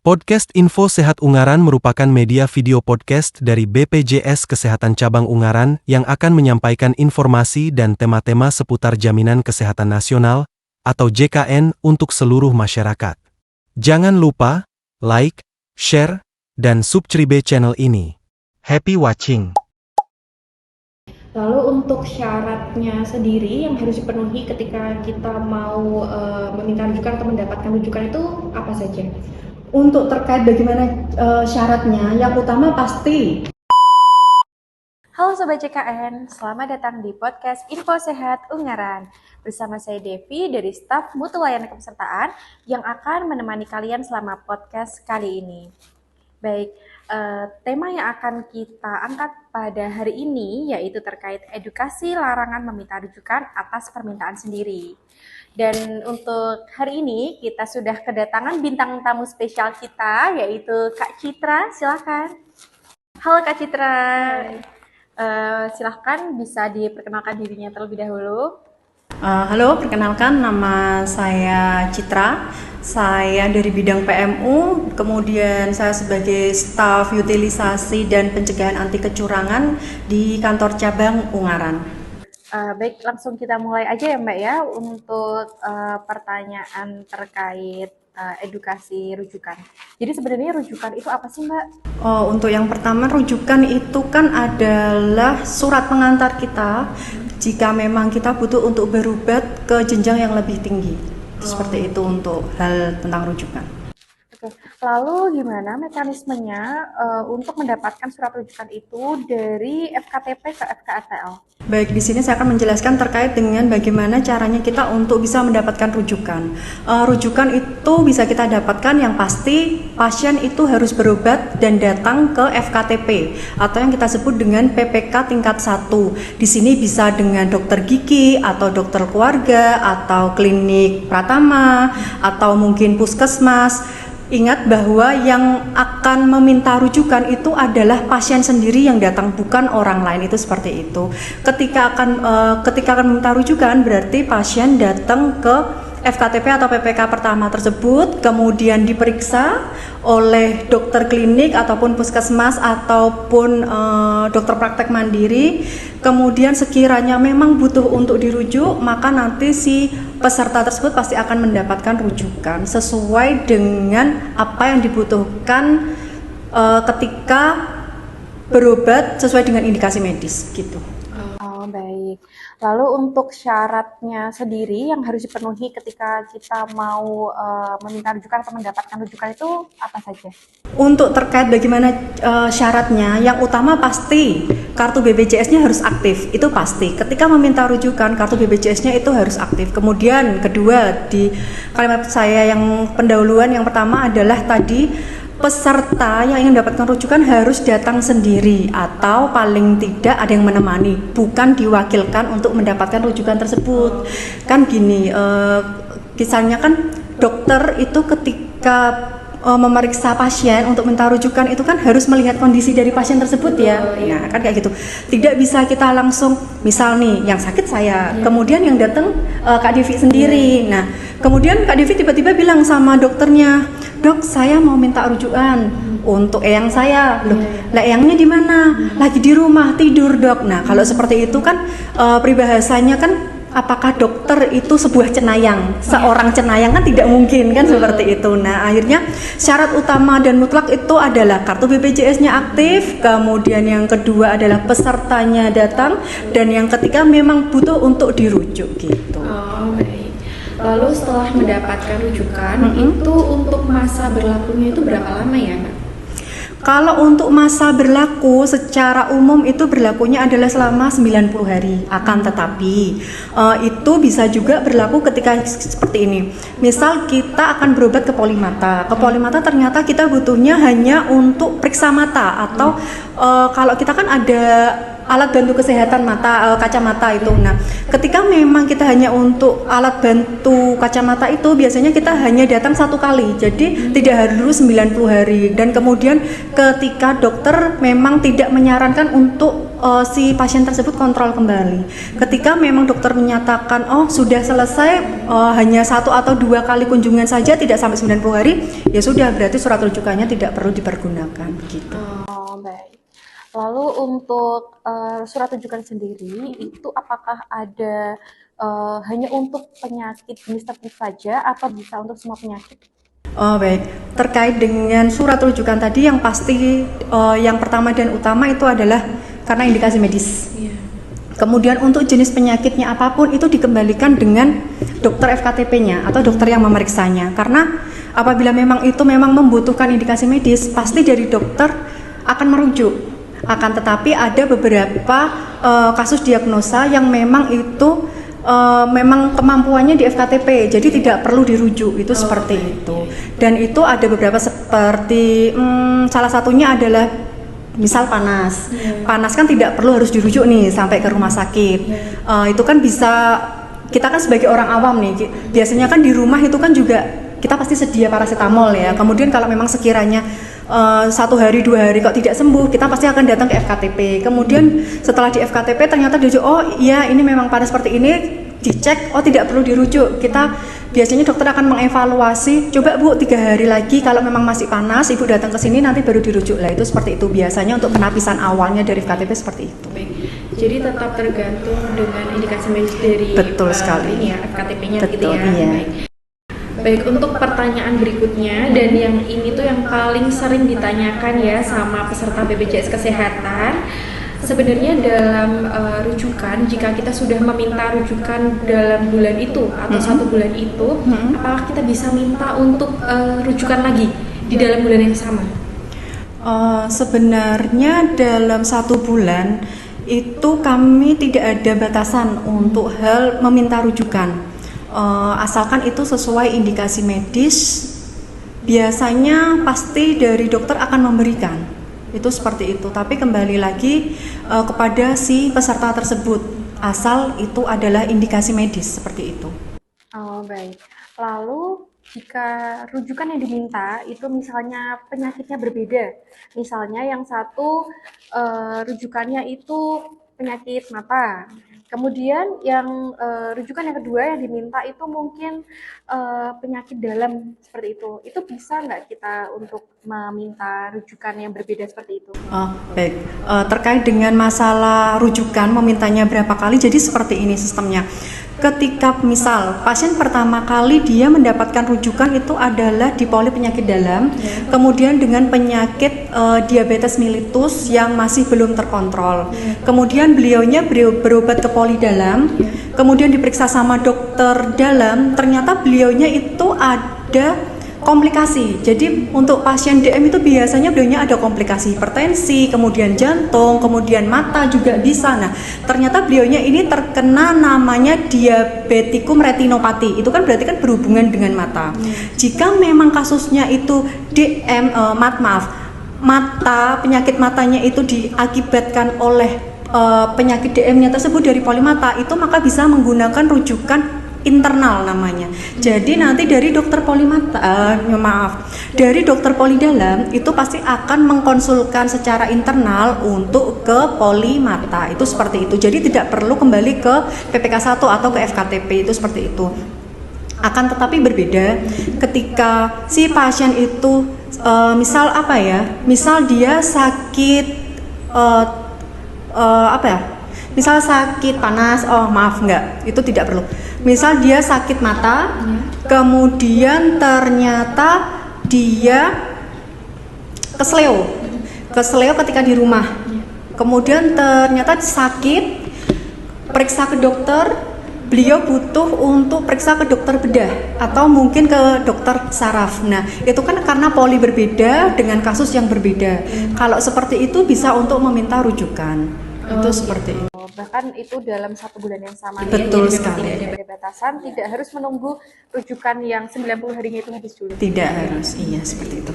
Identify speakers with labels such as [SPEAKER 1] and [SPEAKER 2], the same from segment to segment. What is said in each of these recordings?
[SPEAKER 1] Podcast Info Sehat Ungaran merupakan media video podcast dari BPJS Kesehatan Cabang Ungaran yang akan menyampaikan informasi dan tema-tema seputar Jaminan Kesehatan Nasional atau JKN untuk seluruh masyarakat. Jangan lupa like, share, dan subscribe channel ini. Happy watching!
[SPEAKER 2] Lalu untuk syaratnya sendiri yang harus dipenuhi ketika kita mau meminta rujukan atau mendapatkan rujukan itu apa saja?
[SPEAKER 3] Untuk terkait bagaimana syaratnya, yang utama pasti.
[SPEAKER 4] Halo Sobat JKN, selamat datang di podcast Info Sehat Ungaran. Bersama saya Devi dari staf Mutu Layanan Kepesertaan yang akan menemani kalian selama podcast kali ini. Baik, tema yang akan kita angkat pada hari ini yaitu terkait edukasi larangan meminta rujukan atas permintaan sendiri. Dan untuk hari ini kita sudah kedatangan bintang tamu spesial kita yaitu Kak Citra, silakan. Halo Kak Citra, silahkan bisa diperkenalkan dirinya terlebih dahulu.
[SPEAKER 3] Halo, perkenalkan nama saya Citra. Saya dari bidang PMU, kemudian saya sebagai staf utilisasi dan pencegahan anti kecurangan di kantor cabang Ungaran.
[SPEAKER 4] Baik, langsung kita mulai aja ya Mbak ya untuk pertanyaan terkait edukasi rujukan. Jadi sebenarnya rujukan itu apa sih Mbak?
[SPEAKER 3] Untuk yang pertama, rujukan itu kan adalah surat pengantar kita jika memang kita butuh untuk berobat ke jenjang yang lebih tinggi. Seperti itu untuk hal tentang rujukan.
[SPEAKER 4] Oke, lalu gimana mekanismenya untuk mendapatkan surat rujukan itu dari FKTP ke FKSTL?
[SPEAKER 3] Baik, di sini saya akan menjelaskan terkait dengan bagaimana caranya kita untuk bisa mendapatkan rujukan. Rujukan itu bisa kita dapatkan yang pasti pasien itu harus berobat dan datang ke FKTP atau yang kita sebut dengan PPK tingkat 1. Di sini bisa dengan dokter gigi atau dokter keluarga atau klinik Pratama atau mungkin puskesmas. Ingat bahwa yang akan meminta rujukan itu adalah pasien sendiri yang datang, bukan orang lain, itu seperti itu. Ketika akan meminta rujukan berarti pasien datang ke FKTP atau PPK pertama tersebut, kemudian diperiksa oleh dokter klinik ataupun puskesmas ataupun dokter praktek mandiri. Kemudian sekiranya memang butuh untuk dirujuk, maka nanti si peserta tersebut pasti akan mendapatkan rujukan sesuai dengan apa yang dibutuhkan ketika berobat sesuai dengan indikasi medis gitu.
[SPEAKER 4] Oh, baik. Lalu untuk syaratnya sendiri yang harus dipenuhi ketika kita mau meminta rujukan atau mendapatkan rujukan itu apa saja?
[SPEAKER 3] Untuk terkait bagaimana syaratnya, yang utama pasti kartu BPJS-nya harus aktif, itu pasti. Ketika meminta rujukan, kartu BPJS-nya itu harus aktif. Kemudian kedua, di kalimat saya yang pendahuluan, yang pertama adalah tadi peserta yang ingin mendapatkan rujukan harus datang sendiri atau paling tidak ada yang menemani, bukan diwakilkan untuk mendapatkan rujukan tersebut. Kan gini, kisahnya kan dokter itu ketika memeriksa pasien untuk minta rujukan itu kan harus melihat kondisi dari pasien tersebut ya. Nah kan kayak gitu, tidak bisa kita langsung misal nih yang sakit saya, kemudian yang datang Kak Devi sendiri. Nah kemudian Kak Devi tiba-tiba bilang sama dokternya, dok saya mau minta rujukan untuk eyang saya. Loh, lah eyangnya di mana? Lagi di rumah tidur dok. Nah kalau seperti itu kan peribahasanya kan, apakah dokter itu sebuah cenayang? Seorang cenayang kan tidak mungkin kan seperti itu. Nah akhirnya syarat utama dan mutlak itu adalah kartu BPJS-nya aktif, kemudian yang kedua adalah pesertanya datang, dan yang ketiga memang butuh untuk dirujuk gitu.
[SPEAKER 2] Oh, baik. Lalu setelah mendapatkan rujukan, itu untuk masa berlakunya itu berapa lama ya Mbak?
[SPEAKER 3] Kalau untuk masa berlaku secara umum itu berlakunya adalah selama 90 hari. Akan tetapi itu bisa juga berlaku ketika seperti ini. Misal kita akan berobat ke polimata. Ke polimata ternyata kita butuhnya hanya untuk periksa mata atau kalau kita kan ada alat bantu kesehatan mata, kacamata itu. Nah, ketika memang kita hanya untuk alat bantu kacamata itu biasanya kita hanya datang satu kali. Jadi tidak harus 90 hari. Dan kemudian ketika dokter memang tidak menyarankan untuk si pasien tersebut kontrol kembali. Ketika memang dokter menyatakan oh sudah selesai, hanya 1 atau 2 kali kunjungan saja tidak sampai 90 hari, ya sudah berarti surat rujukannya tidak perlu dipergunakan begitu.
[SPEAKER 4] Oh, baik. Lalu untuk surat rujukan sendiri itu apakah ada hanya untuk penyakit jenis tertentu saja atau bisa untuk semua penyakit?
[SPEAKER 3] Oh baik, terkait dengan surat rujukan tadi yang pasti yang pertama dan utama itu adalah karena indikasi medis. Kemudian untuk jenis penyakitnya apapun itu dikembalikan dengan dokter FKTP-nya atau dokter yang memeriksanya. Karena apabila memang itu memang membutuhkan indikasi medis, pasti dari dokter akan merujuk. Akan tetapi ada beberapa kasus diagnosa yang memang itu memang kemampuannya di FKTP, jadi tidak perlu dirujuk, itu seperti itu. Dan itu ada beberapa seperti salah satunya adalah misal panas. Panas kan tidak perlu harus dirujuk nih sampai ke rumah sakit. Itu kan bisa, kita kan sebagai orang awam nih, biasanya kan di rumah itu kan juga kita pasti sedia paracetamol ya. Kemudian kalau memang sekiranya 1 hari 2 hari kok tidak sembuh, kita pasti akan datang ke FKTP. Kemudian setelah di FKTP ternyata dirujuk, oh iya ini memang panas seperti ini, dicek, oh tidak perlu dirujuk. Kita biasanya dokter akan mengevaluasi, coba Bu 3 hari lagi kalau memang masih panas, Ibu datang ke sini nanti baru dirujuk lah. Itu seperti itu biasanya untuk penapisan awalnya dari FKTP seperti itu.
[SPEAKER 2] Jadi tetap tergantung dengan indikasi medis dari
[SPEAKER 3] Betul sekali.
[SPEAKER 2] ini ya, FKTP-nya gitu
[SPEAKER 3] Betul,
[SPEAKER 2] ya.
[SPEAKER 3] iya.
[SPEAKER 2] Baik, untuk pertanyaan berikutnya dan yang ini tuh yang paling sering ditanyakan ya sama peserta BPJS Kesehatan. Sebenarnya dalam rujukan, jika kita sudah meminta rujukan dalam bulan itu atau 1 bulan itu, apakah kita bisa minta untuk rujukan lagi di dalam bulan yang sama?
[SPEAKER 3] Sebenarnya dalam 1 bulan itu kami tidak ada batasan untuk hal meminta rujukan. Asalkan itu sesuai indikasi medis, biasanya pasti dari dokter akan memberikan. Itu seperti itu, tapi kembali lagi kepada si peserta tersebut, asal itu adalah indikasi medis seperti itu.
[SPEAKER 4] Oh baik, lalu jika rujukan yang diminta itu misalnya penyakitnya berbeda, misalnya yang satu rujukannya itu penyakit mata, kemudian yang rujukan yang kedua yang diminta itu mungkin penyakit dalam seperti itu bisa nggak kita untuk meminta rujukan yang berbeda seperti itu?
[SPEAKER 3] Baik, terkait dengan masalah rujukan memintanya berapa kali, jadi seperti ini sistemnya. Ketika misal pasien pertama kali dia mendapatkan rujukan itu adalah di poli penyakit dalam, kemudian dengan penyakit diabetes mellitus yang masih belum terkontrol, kemudian beliaunya berobat ke poli dalam, kemudian diperiksa sama dokter dalam, ternyata beliaunya itu ada komplikasi. Jadi untuk pasien DM itu biasanya beliaunya ada komplikasi hipertensi, kemudian jantung, kemudian mata juga bisa. Nah, ternyata beliaunya ini terkena namanya diabetikum retinopati. Itu kan berarti kan berhubungan dengan mata. Jika memang kasusnya itu DM, mata, penyakit matanya itu diakibatkan oleh penyakit DM-nya tersebut dari polimata, itu maka bisa menggunakan rujukan internal namanya. Jadi nanti dari dokter polimata, dari dokter poli dalam itu pasti akan mengkonsulkan secara internal untuk ke polimata. Itu seperti itu. Jadi tidak perlu kembali ke PPK 1 atau ke FKTP, itu seperti itu. Akan tetapi berbeda ketika si pasien itu misal apa ya? Misal dia sakit misal sakit panas, itu tidak perlu. Misal dia sakit mata, kemudian ternyata dia kesleo ketika di rumah, kemudian ternyata sakit, periksa ke dokter, beliau butuh untuk periksa ke dokter bedah atau mungkin ke dokter saraf. Nah, itu kan karena poli berbeda dengan kasus yang berbeda. Kalau seperti itu bisa untuk meminta rujukan. Itu seperti itu.
[SPEAKER 4] Bahkan itu dalam 1 bulan yang sama.
[SPEAKER 3] Betul
[SPEAKER 4] ya,
[SPEAKER 3] sekali.
[SPEAKER 4] Tidak ada batasan, tidak harus menunggu rujukan yang 90 harinya itu habis dulu.
[SPEAKER 3] Tidak harus, iya seperti itu.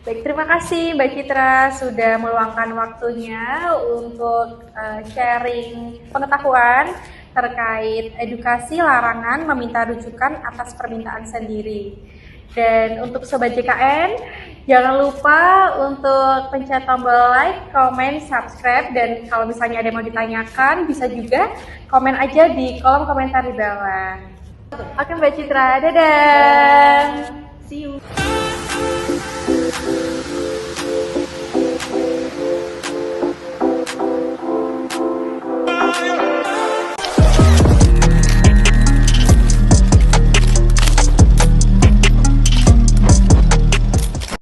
[SPEAKER 4] Baik, terima kasih Mbak Citra sudah meluangkan waktunya untuk sharing pengetahuan terkait edukasi larangan meminta rujukan atas permintaan sendiri. Dan untuk Sobat JKN, Jangan lupa untuk pencet tombol like, comment, subscribe, dan kalau misalnya ada yang mau ditanyakan, bisa juga komen aja di kolom komentar di bawah. Oke Mbak Citra, dadah!
[SPEAKER 3] See you.